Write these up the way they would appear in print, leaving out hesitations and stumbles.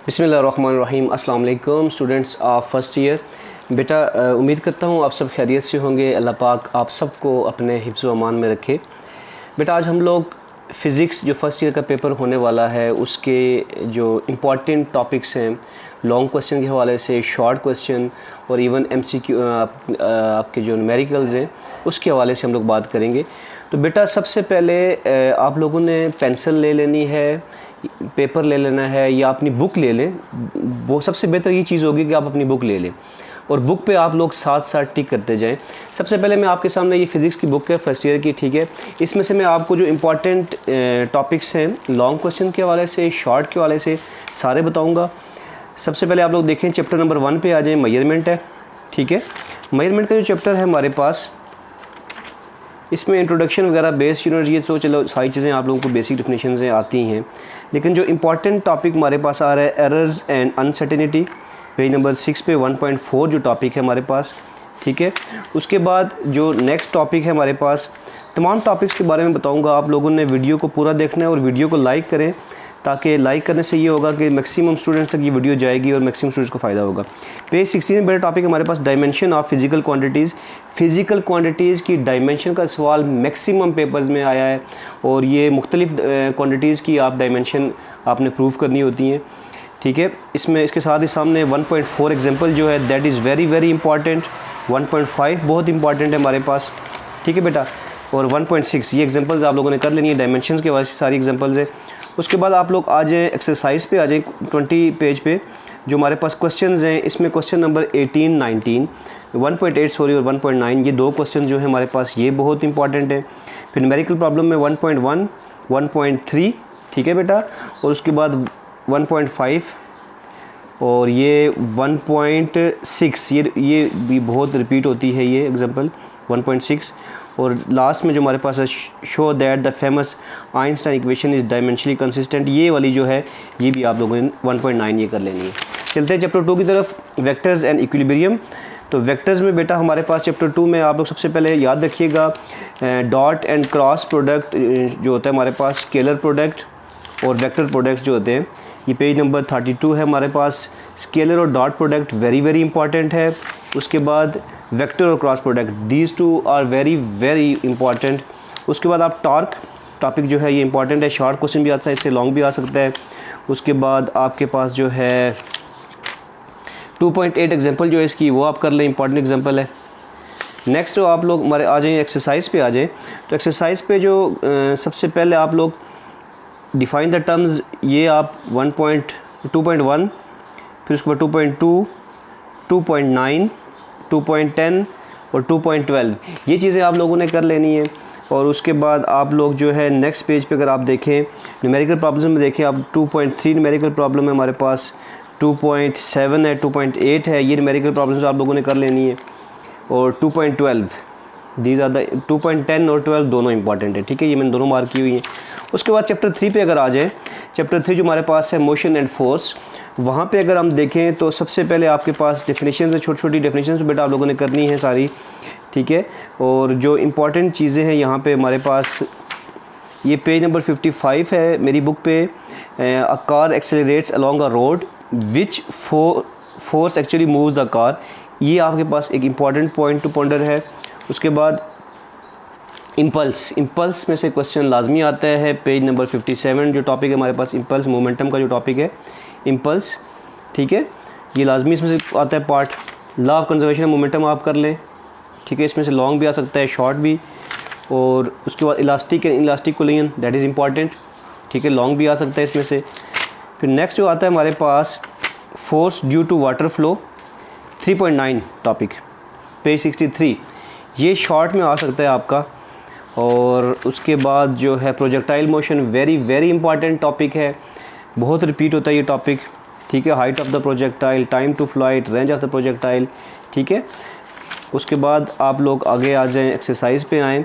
बिस्मिल्लाहिर्रहमानिर्रहीम। अस्सलाम वालेकुम स्टूडेंट्स ऑफ फर्स्ट ईयर। बेटा उम्मीद करता हूँ आप सब खैरियत से होंगे। अल्लाह पाक आप सबको अपने हिफ्ज़ व अमान में रखे। बेटा आज हम लोग फ़िज़िक्स जो फ़र्स्ट ईयर का पेपर होने वाला है उसके जो इम्पॉर्टेंट टॉपिक्स हैं, लॉन्ग क्वेश्चन के हवाले से, शॉर्ट क्वेश्चन और इवन MCQ आपके जो न्यूमेरिकल्स हैं उसके हवाले से हम लोग बात करेंगे। तो बेटा सबसे पहले आप लोगों ने पेंसिल ले लेनी है, पेपर ले लेना है या अपनी बुक ले लें। वो सबसे बेहतर ये चीज़ होगी कि आप अपनी बुक ले लें और बुक पे आप लोग साथ साथ टिक करते जाएं। सबसे पहले मैं आपके सामने ये फ़िज़िक्स की बुक है फर्स्ट ईयर की, ठीक है। इसमें से मैं आपको जो इम्पॉर्टेंट टॉपिक्स हैं लॉन्ग क्वेश्चन के हवाले से, शॉर्ट के हवाले से सारे बताऊँगा। सबसे पहले आप लोग देखें चैप्टर नंबर 1 पे आ जाएँ, मेजरमेंट है, ठीक है। मेजरमेंट का जो चैप्टर है हमारे पास, इसमें इंट्रोडक्शन वगैरह बेस यूनिट, ये तो चलो सारी चीज़ें आप लोगों को बेसिक डिफिनेशन से आती हैं, लेकिन जो इम्पॉर्टेंट टॉपिक हमारे पास आ रहा है errors and uncertainty, page number 6 पे 1.4 जो टॉपिक है हमारे पास, ठीक है। उसके बाद जो नेक्स्ट टॉपिक है हमारे पास, तमाम टॉपिक्स के बारे में बताऊंगा। आप लोगों ने वीडियो को पूरा देखना है और वीडियो को लाइक करें, ताकि लाइक करने से ये होगा कि मैक्सिमम स्टूडेंट्स तक ये वीडियो जाएगी और मैक्सिमम स्टूडेंट्स को फ़ायदा होगा। पेज 16 में बड़ा टॉपिक हमारे पास dimension of physical quantities. Physical quantities की डायमेंशन का सवाल मैक्सिमम पेपर्स में आया है और ये मुख्तलिफ़ क्वांटिटीज़ की आप डायमेंशन आपने प्रूव करनी होती हैं, ठीक है। इसमें इसके साथ ही सामने 1.4 एग्जाम्पल जो है that is very very important. 1.5 बहुत इंपॉर्टेंट है हमारे पास, ठीक है बेटा। और 1.6 ये एग्जांपल्स आप लोगों ने कर लेनी है, डायमेंशंस के वास्ते सारी एग्जांपल्स है। उसके बाद आप लोग आ जाएँ एक्सरसाइज पे, आ जाएँ 20 पेज पे जो हमारे पास क्वेश्चंस हैं। इसमें क्वेश्चन नंबर 18, 19, 1.8 सॉरी और 1.9 ये दो क्वेश्चन जो है हमारे पास ये बहुत इंपॉर्टेंट है। फिर न्यूमेरिकल प्रॉब्लम में 1.1, 1.3, ठीक है बेटा। और उसके बाद 1.5 और ये 1.6 ये भी बहुत रिपीट होती है ये एग्जांपल 1.6। और लास्ट में जो हमारे पास है show that the famous Einstein equation is dimensionally consistent, ये वाली जो है ये भी आप लोगों ने 1.9 ये कर लेनी है। चलते हैं चैप्टर 2 की तरफ, वेक्टर्स एंड इक्विलिब्रियम। तो वेक्टर्स में बेटा हमारे पास चैप्टर 2 में आप लोग सबसे पहले याद रखिएगा डॉट एंड क्रॉस प्रोडक्ट जो होता है हमारे पास, स्केलर प्रोडक्ट और वेक्टर प्रोडक्ट्स जो होते हैं, ये पेज नंबर 32 है हमारे पास। स्केलर और dot product very very important है। उसके बाद वेक्टर और cross product, these two are very very important. उसके बाद आप टॉर्क टॉपिक जो है ये इंपॉर्टेंट है, शॉर्ट क्वेश्चन भी आता है, इससे लॉन्ग भी आ सकता है। उसके बाद आपके पास जो है 2.8 एग्जाम्पल जो है इसकी वो आप कर लें, इंपॉर्टेंट एग्जाम्पल है। नेक्स्ट जो आप लोग हमारे आ जाएँ एक्सरसाइज पे आ जाएँ। तो एक्सरसाइज पे जो सबसे पहले आप लोग डिफाइन द टर्म्स, ये आप 2.1, फिर उसके बाद 2.2, 2.9, 2.10 और 2.12 ये चीज़ें आप लोगों ने कर लेनी है। और उसके बाद आप लोग जो है नेक्स्ट पेज पे अगर आप देखें न्यूमेरिकल प्रॉब्लम में देखें आप 2.3 न्यूमेरिकल प्रॉब्लम है हमारे पास, 2.7 है, 2.8 है, ये न्यूमेरिकल प्रॉब्लम्स आप लोगों ने कर लेनी है। और 2.12 दीज आर द 2.10 और 12 दोनों इंपॉर्टेंट है, ठीक है, ये मैंने दोनों मार्क की हुई हैं। उसके बाद चैप्टर 3 पे अगर आ जाए, चैप्टर 3 जो हमारे पास है मोशन एंड फोर्स, वहाँ पे अगर हम देखें तो सबसे पहले आपके पास डेफिनेशन है, छोटी छोटी डेफिनेशन बेटा आप लोगों ने करनी है सारी, ठीक है। और जो इम्पॉर्टेंट चीज़ें हैं यहाँ पे हमारे पास, ये पेज नंबर 55 है मेरी बुक पे। A car accelerates along a road which force actually moves the car, ये आपके पास एक इम्पॉर्टेंट पॉइंट टू पॉन्डर है। उसके बाद इम्पल्स में से क्वेश्चन लाजमी आता है, पेज नंबर 57 जो टॉपिक है हमारे पास, इम्पल्स मोमेंटम का जो टॉपिक है इम्पल्स, ठीक है, ये लाजमी इसमें से आता है part. Law of conservation momentum आप कर लें, ठीक है, इसमें से लॉन्ग भी आ सकता है, शॉर्ट भी। और उसके बाद elastic and elastic collision that is important, ठीक है, लॉन्ग भी आ सकता है इसमें से। फिर नेक्स्ट जो आता है हमारे पास force due to water flow 3.9 topic, page 63, ये शॉर्ट में आ सकता है आपका। और उसके बाद जो है projectile motion very very important topic है, बहुत रिपीट होता है ये टॉपिक, ठीक है। Height of the projectile, time to flight, range of the projectile, ठीक है। उसके बाद आप लोग आगे आ जाएं एक्सरसाइज पे आएँ।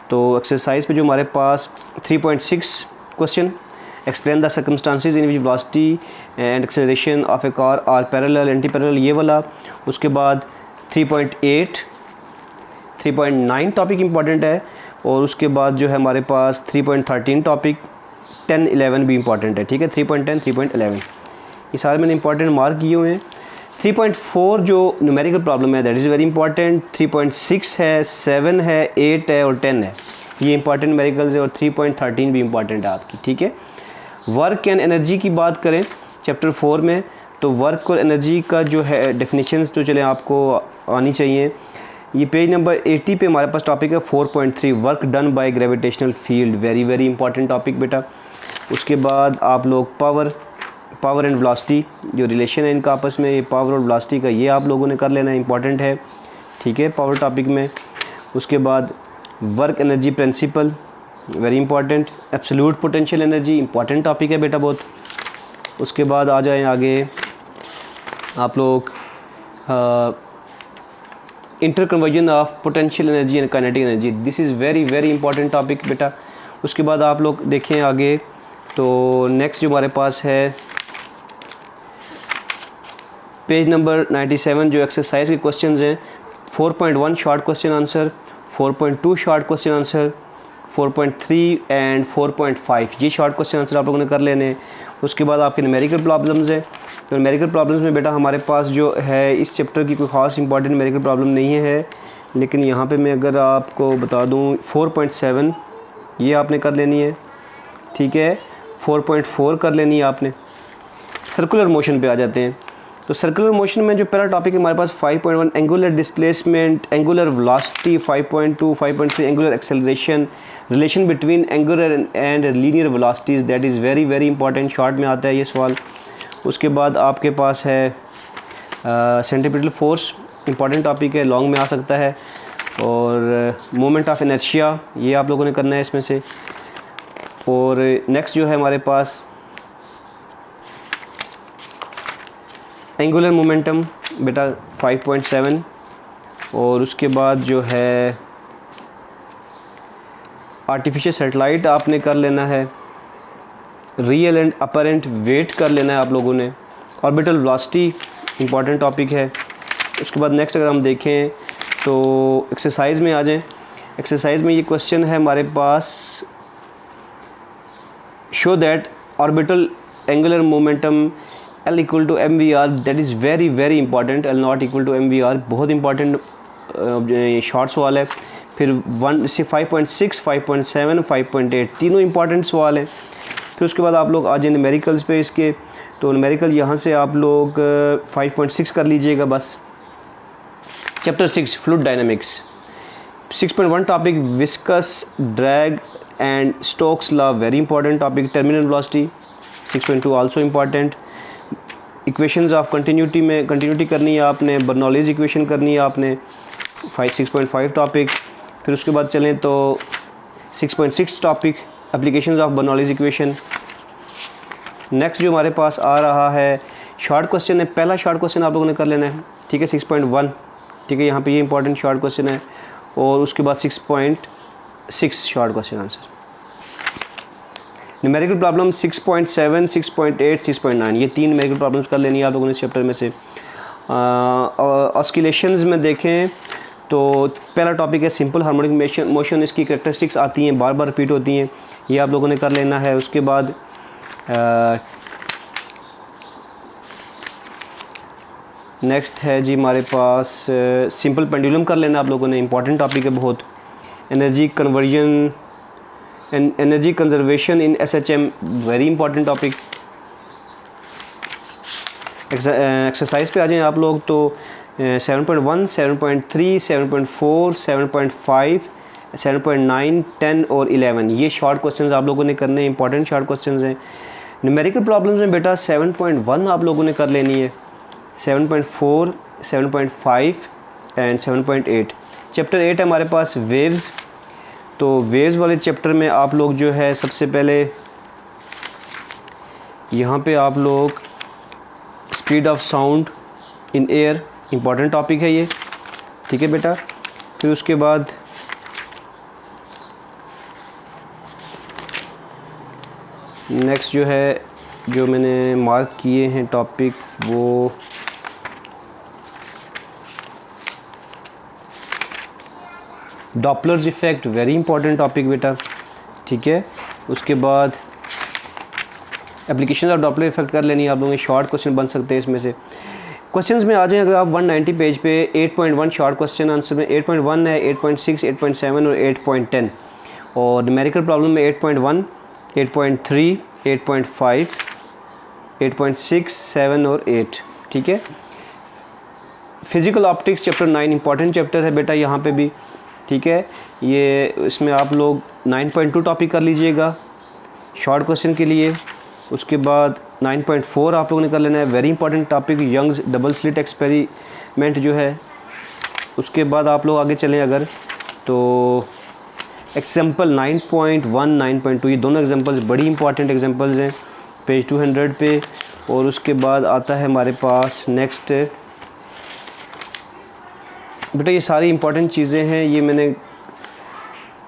तो एक्सरसाइज पे जो हमारे पास 3.6 question, explain the circumstances in which velocity and acceleration of a car are parallel anti parallel, ये वाला। उसके बाद 3.8, 3.9 टॉपिक इंपॉर्टेंट है। और उसके बाद जो है हमारे पास 3.13 टॉपिक, 10, 11 भी इंपॉर्टेंट है, ठीक है, 3.10, 3.11 ये सारे मैंने इंपॉर्टेंट मार्क किए हुए हैं। 3.4 जो न्यूमेरिकल प्रॉब्लम है दैट इज़ वेरी इंपॉर्टेंट। 3.6 है, 7 है, 8 है और 10 है, ये इंपॉर्टेंट न्यूमेरिकल्स है। और 3.13 भी इंपॉर्टेंट है आपकी, ठीक है। वर्क एंड एनर्जी की बात करें चैप्टर 4 में, तो वर्क और एनर्जी का जो है डेफिनेशंस तो चले आपको आनी चाहिए। ये पेज नंबर 80 पे हमारे पास टॉपिक है 4.3 work done by gravitational field, very very important topic बेटा। उसके बाद आप लोग पावर एंड वेलोसिटी जो रिलेशन है इनका आपस में, ये पावर और वेलोसिटी का ये आप लोगों ने कर लेना, इंपॉर्टेंट है, ठीक है, पावर टॉपिक में। उसके बाद work energy principal, very important. Absolute potential energy, important topic है बेटा बहुत। उसके बाद आ जाएं आगे आप लोग inter conversion of potential energy and kinetic energy, this is very very important topic बेटा। उसके बाद आप लोग देखें आगे, तो नेक्स्ट जो हमारे पास है पेज नंबर 97 जो एक्सरसाइज के क्वेश्चंस हैं, 4.1 short question answer, 4.2 short question answer, 4.3 and 4.5 ये शॉर्ट क्वेश्चन आंसर आप लोगों ने कर लेने। उसके बाद आपके न्यूमेरिकल प्रॉब्लम्स है, तो न्यूमेरिकल प्रॉब्लम्स में बेटा हमारे पास जो है इस चैप्टर की कोई ख़ास इंपॉर्टेंट न्यूमेरिकल प्रॉब्लम नहीं है, लेकिन यहाँ पे मैं अगर आपको बता दूँ 4.7 ये आपने कर लेनी है, ठीक है। 4.4 कर लेनी है आपने। सर्कुलर मोशन पे आ जाते हैं, तो सर्कुलर मोशन में जो पहला टॉपिक है हमारे पास 5.1 angular displacement, angular velocity, 5.2, 5.3 angular acceleration, relation between angular and linear velocities, that is very very important, short में आता है ये सवाल। उसके बाद आपके पास है सेंट्रीपिटल फोर्स, इंपॉर्टेंट टॉपिक है, लॉन्ग में आ सकता है। और मोमेंट ऑफ इनर्शिया ये आप लोगों ने करना है इसमें से। और नेक्स्ट जो है हमारे पास एंगुलर मोमेंटम बेटा 5.7। और उसके बाद जो है आर्टिफिशियल सैटेलाइट आपने कर लेना है, रियल एंड अपरेंट वेट कर लेना है आप लोगों ने। ऑर्बिटल वेलोसिटी इंपॉर्टेंट टॉपिक है। उसके बाद नेक्स्ट अगर हम देखें तो एक्सरसाइज में आ जाएं। एक्सरसाइज में ये क्वेश्चन है हमारे पास, show that orbital angular momentum L equal to MVR, that is very very important. L not equal to MVR बहुत इंपॉर्टेंट शॉर्ट सवाल है। फिर 1 से 5.6, 5.7, 5.8 तीनों इंपॉर्टेंट सवाल हैं। फिर उसके बाद आप लोग आ जाए न्यूमेरिकल्स पे इसके, तो न्यूमेरिकल यहाँ से आप लोग 5.6 कर लीजिएगा बस। Chapter 6 fluid dynamics, 6.1 topic viscous drag and Stokes law, very important topic. Terminal velocity 6.2 also important. Equations of continuity में कंटिन्यूटी करनी है आपने, बर्नौलीज इक्वेशन करनी है आपने, 6.5 टॉपिक। फिर उसके बाद चलें तो 6.6 topic applications of Bernoulli's equation. Next जो हमारे पास आ रहा है शॉर्ट क्वेश्चन है, पहला शॉर्ट क्वेश्चन आप लोगों ने कर लेना है, ठीक है, 6.1, ठीक है, यहाँ पे ये इंपॉर्टेंट शॉर्ट क्वेश्चन है। और उसके बाद 6.6 short question answer. Numerical problem 6.7, 6.8, 6.9 ये 3 न्यूमेरिकल प्रॉब्लम्स कर लेनी है आप लोगों ने इस चैप्टर में से। ऑस्किलेशंस में देखें तो पहला टॉपिक है सिंपल हार्मोनिक मोशन, इसकी कैरेक्टरिस्टिक्स आती हैं, बार बार रिपीट होती हैं, ये आप लोगों ने कर लेना है। उसके बाद नेक्स्ट है जी हमारे पास सिंपल पेंडुलम कर लेना आप लोगों ने, इंपॉर्टेंट टॉपिक है बहुत। Energy conversion and energy conservation in SHM, very important topic. Exercise पे आ जाएं आप लोग, तो 7.1, 7.3, 7.4, 7.5, 7.9, 10 और 11 ये शॉर्ट क्वेश्चंस आप लोगों ने करने हैं, इंपॉर्टेंट शॉर्ट क्वेश्चंस हैं। न्यूमेरिकल प्रॉब्लम्स में बेटा 7.1 आप लोगों ने कर लेनी है, 7.4, 7.5 एंड 7.8। चैप्टर 8 है हमारे पास वेव्स, तो वेव्स वाले चैप्टर में आप लोग जो है सबसे पहले यहाँ पे आप लोग speed of sound in air, important topic है ये, ठीक है बेटा। फिर उसके बाद नेक्स्ट जो है जो मैंने मार्क किए हैं टॉपिक वो Doppler's effect, very important topic बेटा, ठीक है। उसके बाद एप्लीकेशन ऑफ डॉपलर इफेक्ट कर लेनी है आप लोगों ने, शॉर्ट क्वेश्चन बन सकते हैं इसमें से। क्वेश्चंस में आ जाएं अगर आप 190 पेज पे 8.1 शॉर्ट क्वेश्चन आंसर में 8.1 है, 8.6, 8.7 और 8.10। और न्यूमेरिकल प्रॉब्लम में 8.1, 8.3, 8.5, 8.6, 7 और 8। ठीक है। Physical optics chapter 9 important chapter है बेटा यहाँ पे भी। ठीक है, ये इसमें आप लोग 9.2 टॉपिक कर लीजिएगा शॉर्ट क्वेश्चन के लिए। उसके बाद 9.4 आप लोगों ने कर लेना है, very important topic, Young's double slit experiment जो है। उसके बाद आप लोग आगे चलें अगर तो एग्जाम्पल 9.1, 9.2 ये दोनों एग्जाम्पल्स बड़ी इंपॉर्टेंट एग्जाम्पल्स हैं पेज 200 पे। और उसके बाद आता है हमारे पास नेक्स्ट बेटा, ये सारी इंपॉर्टेंट चीज़ें हैं। ये मैंने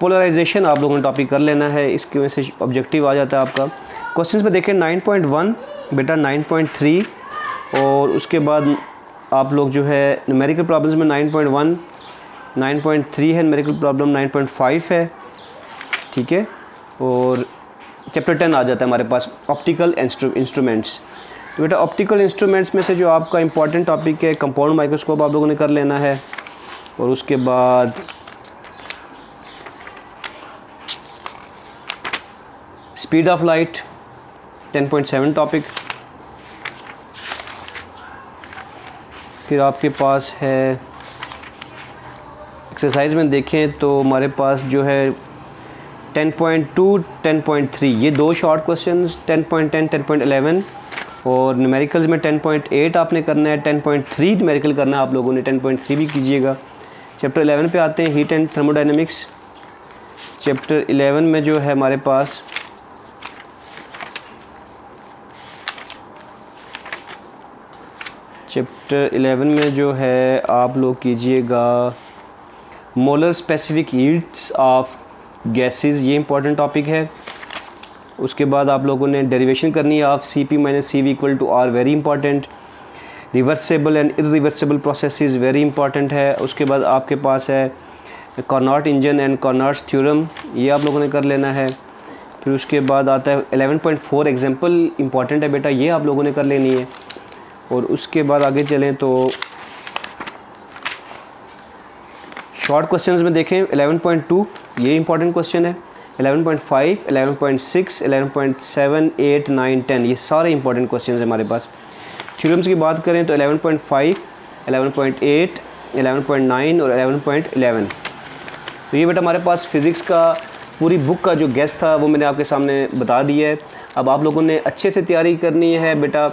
पोलराइजेशन आप लोगों ने टॉपिक कर लेना है, इसकी वजह से ऑब्जेक्टिव आ जाता है आपका। क्वेश्चंस में देखें 9.1 बेटा, 9.3 और उसके बाद आप लोग जो है न्यूमेरिकल प्रॉब्लम्स में 9.1, 9.3 है न्यूमेरिकल प्रॉब्लम, 9.5 है। ठीक है। और चैप्टर 10 आ जाता है हमारे पास ऑप्टिकल इंस्ट्रूमेंट्स। तो बेटा ऑप्टिकल इंस्ट्रूमेंट्स में से जो आपका इंपॉर्टेंट टॉपिक है कंपाउंड माइक्रोस्कोप आप लोगों ने कर लेना है। और उसके बाद स्पीड ऑफ लाइट 10.7 टॉपिक। फिर आपके पास है एक्सरसाइज में देखें तो हमारे पास जो है 10.2, 10.3 ये दो शॉर्ट क्वेश्चंस, 10.10, 10.11 और न्यूमेरिकल्स में 10.8 आपने करना है, 10.3 न्यूमेरिकल करना है आप लोगों ने, 10.3 भी कीजिएगा। चैप्टर 11 पे आते हैं, हीट एंड थर्मोडायनेमिक्स। चैप्टर 11 में जो है हमारे पास चैप्टर 11 में जो है आप लोग कीजिएगा molar specific heats of gases, ये इंपॉर्टेंट टॉपिक है। उसके बाद आप लोगों ने डेरिवेशन करनी है of Cp minus Cv equal to R, very important. Reversible and irreversible processes very important है। उसके बाद आपके पास है Carnot engine and Carnot's theorem, ये आप लोगों ने कर लेना है। फिर उसके बाद आता है 11.4 एग्जाम्पल इंपॉर्टेंट है बेटा, ये आप लोगों ने कर लेनी है। और उसके बाद आगे चलें तो शॉर्ट क्वेश्चंस में देखें 11.2 ये इंपॉर्टेंट क्वेश्चन है, 11.5, 11.6, 11.7, 8, 9, 10 ये सारे इंपॉर्टेंट क्वेश्चंस हैं हमारे पास। थ्योरम्स की बात करें तो 11.5, 11.8, 11.9 और 11.11। तो ये बेटा हमारे पास फ़िज़िक्स का पूरी बुक का जो गेस्ट था वो मैंने आपके सामने बता दिया है। अब आप लोगों ने अच्छे से तैयारी करनी है बेटा।